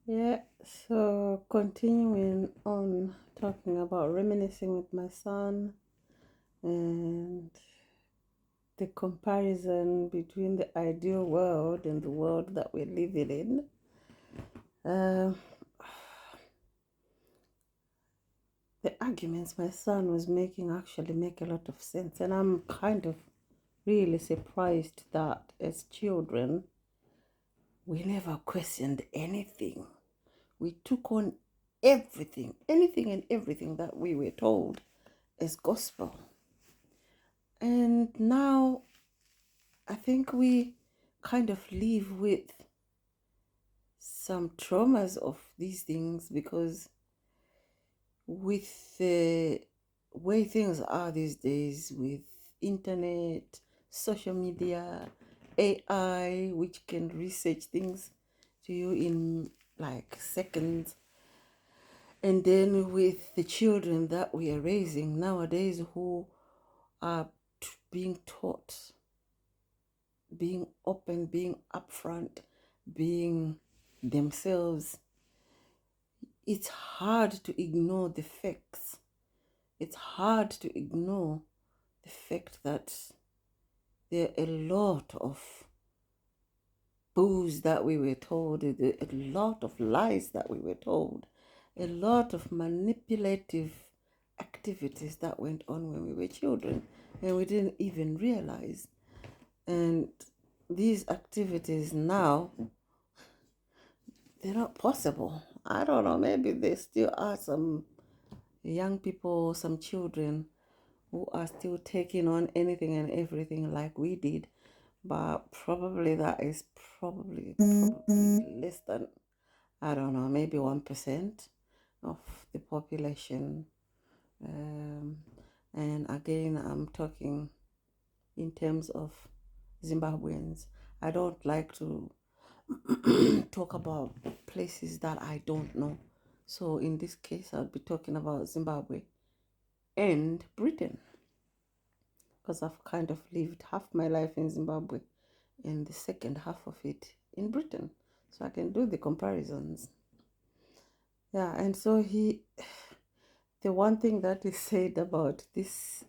Yeah, so continuing on talking about reminiscing with my son and the comparison between the ideal world and the world that we're living in. Uh, the arguments my son was making actually make a lot of sense, and I'm kind of really surprised that as children we never questioned anything. We took on anything and everything that we were told as gospel. And now I think we kind of live with some traumas of these things because with the way things are these days with internet, social media, AI, which can research things to you in like seconds, and then with the children that we are raising nowadays who are being taught, being open, being upfront, being themselves, it's hard to ignore the facts. It's hard to ignore the fact that there are a lot of booze that we were told, a lot of lies that we were told, a lot of manipulative activities that went on when we were children and we didn't even realize. And these activities now, they're not possible. I don't know, maybe there still are some young people, some children who are still taking on anything and everything like we did, but probably that is probably less than, I don't know, maybe 1% of the population. Um, and again, I'm talking in terms of Zimbabweans. I don't like to talk about places that I don't know. So in this case, I'll be talking about Zimbabwe and Britain because I've kind of lived half my life in Zimbabwe and the second half of it in Britain. So I can do the comparisons. Yeah, and so the one thing that is said about this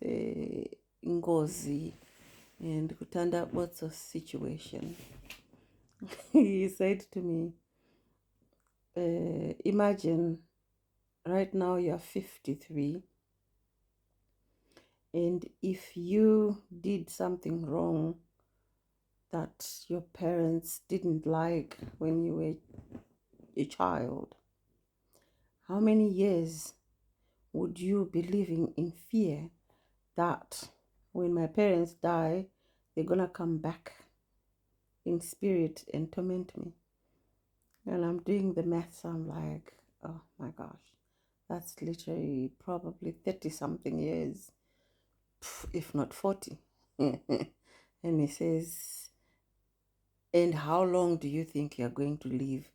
Ngozi and Kutanda Botso's situation, he said to me, imagine right now you're 53, and if you did something wrong that your parents didn't like when you were a child, how many years would you be living in fear that when my parents die, they're gonna come back in spirit and torment me? And I'm doing the maths, I'm like, oh my gosh, that's literally probably 30 something years, if not 40. And he says, and how long do you think you're going to live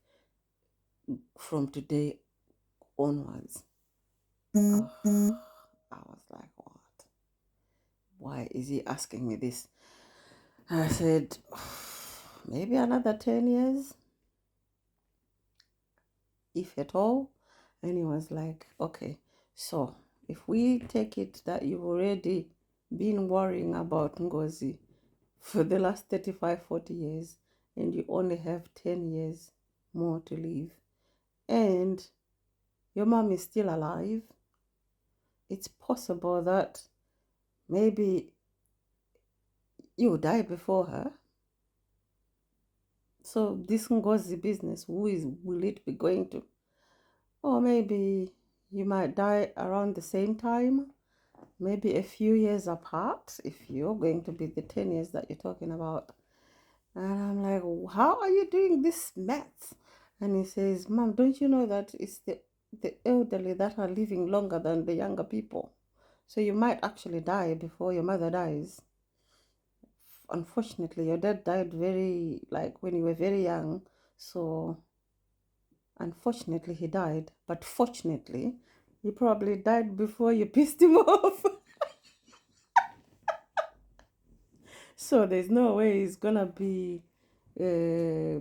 from today onwards? Oh, I was like, what? Why is he asking me this? I said, maybe another 10 years, if at all. And he was like, okay, so if we take it that you've already been worrying about Ngozi for the last 35, 40 years, and you only have 10 years more to live, and your mom is still alive, it's possible that maybe you die before her. So this Ngozi business, will it be going to? Or maybe you might die around the same time, maybe a few years apart, if you're going to be the 10 years that you're talking about. And I'm like, how are you doing this math? And he says, Mom, don't you know that it's the elderly that are living longer than the younger people? So you might actually die before your mother dies. Unfortunately, your dad died like when you were very young. So unfortunately, he died. But fortunately, he probably died before you pissed him off. So there's no way he's gonna be uh,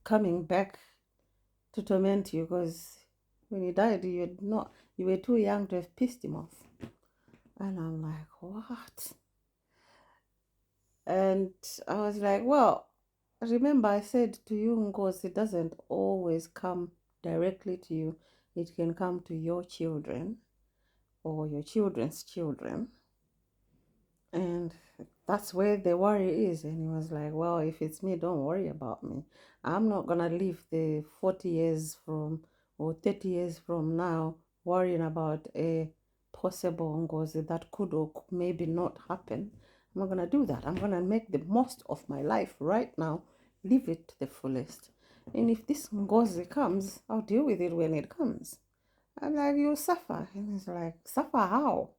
coming back to torment you, because when he died, you were too young to have pissed him off. And I'm like, what? And I was like, well, remember I said to you, Ngozi, it doesn't always come directly to you. It can come to your children or your children's children. And that's where the worry is. And he was like, well, if it's me, don't worry about me. I'm not going to live the 40 years from or 30 years from now worrying about a possible Ngozi that could or maybe not happen. I'm not going to do that. I'm going to make the most of my life right now, live it to the fullest. And if this Ngozi comes, I'll deal with it when it comes. I'm like, you suffer. And he's like, suffer how?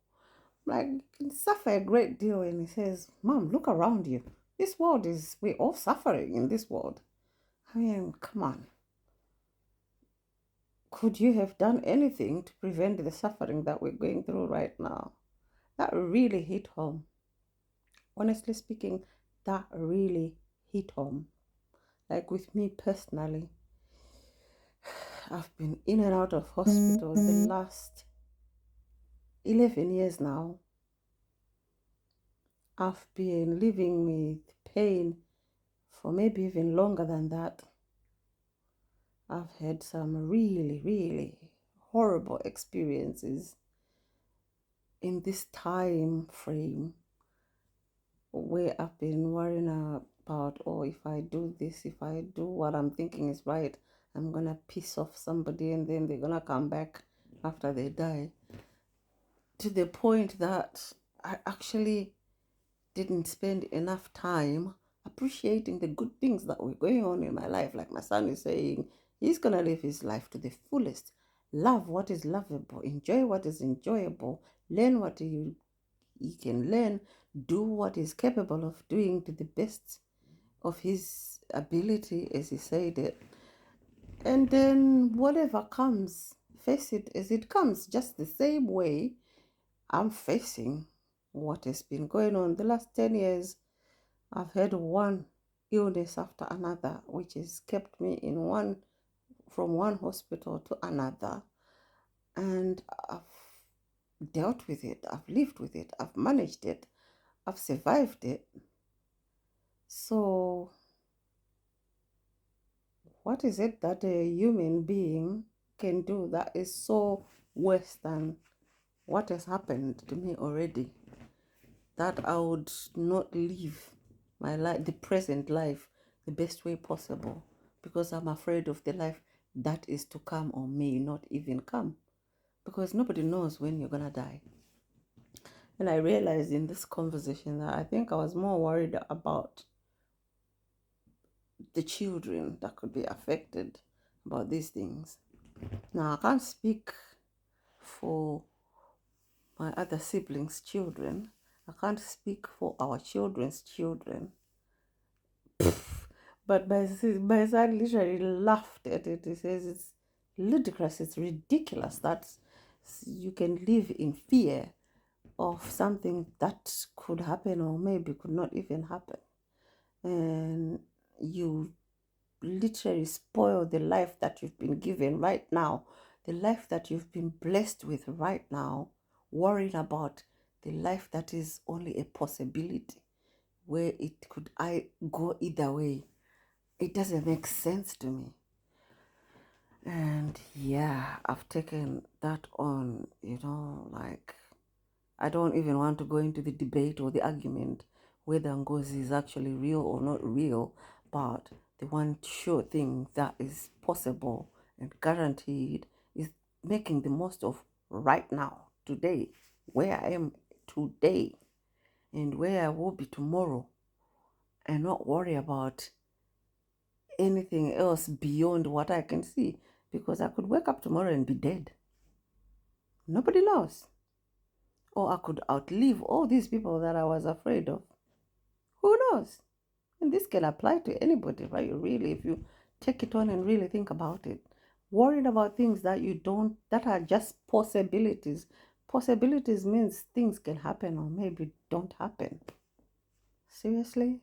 Like, you can suffer a great deal. And he says, Mom, look around you. This world we're all suffering in this world. I mean, come on. Could you have done anything to prevent the suffering that we're going through right now? That really hit home. Honestly speaking, that really hit home. Like with me personally, I've been in and out of hospital the last 11 years now. I've been living with pain for maybe even longer than that. I've had some really, really horrible experiences in this time frame where I've been worrying about, oh, if I do this, if I do what I'm thinking is right, I'm gonna piss off somebody and then they're gonna come back after they die. To the point that I actually didn't spend enough time appreciating the good things that were going on in my life. Like my son is saying, he's going to live his life to the fullest. Love what is lovable, enjoy what is enjoyable, learn what he can learn, do what he's capable of doing to the best of his ability, as he said it. And then whatever comes, face it as it comes, just the same way I'm facing what has been going on the last 10 years. I've had one illness after another, which has kept me from one hospital to another. And I've dealt with it, I've lived with it, I've managed it, I've survived it. So, what is it that a human being can do that is so worse than what has happened to me already, that I would not live my life, the present life, the best way possible, because I'm afraid of the life that is to come or may not even come, because nobody knows when you're gonna die. And I realized in this conversation that I think I was more worried about the children that could be affected about these things. Now, I can't speak for my other siblings' children. I can't speak for our children's children. But my son literally laughed at it. He says it's ludicrous, it's ridiculous that you can live in fear of something that could happen or maybe could not even happen. And you literally spoil the life that you've been given right now, the life that you've been blessed with right now, worrying about the life that is only a possibility, where it could go either way. It doesn't make sense to me. And yeah, I've taken that on, like, I don't even want to go into the debate or the argument whether Ngozi is actually real or not real, but the one sure thing that is possible and guaranteed is making the most of right now, today, where I am today and where I will be tomorrow, and not worry about anything else beyond what I can see, because I could wake up tomorrow and be dead. Nobody knows. Or I could outlive all these people that I was afraid of. Who knows? And this can apply to anybody, right? Really, if you take it on and really think about it. Worried about things that are just possibilities. Possibilities means things can happen or maybe don't happen. Seriously?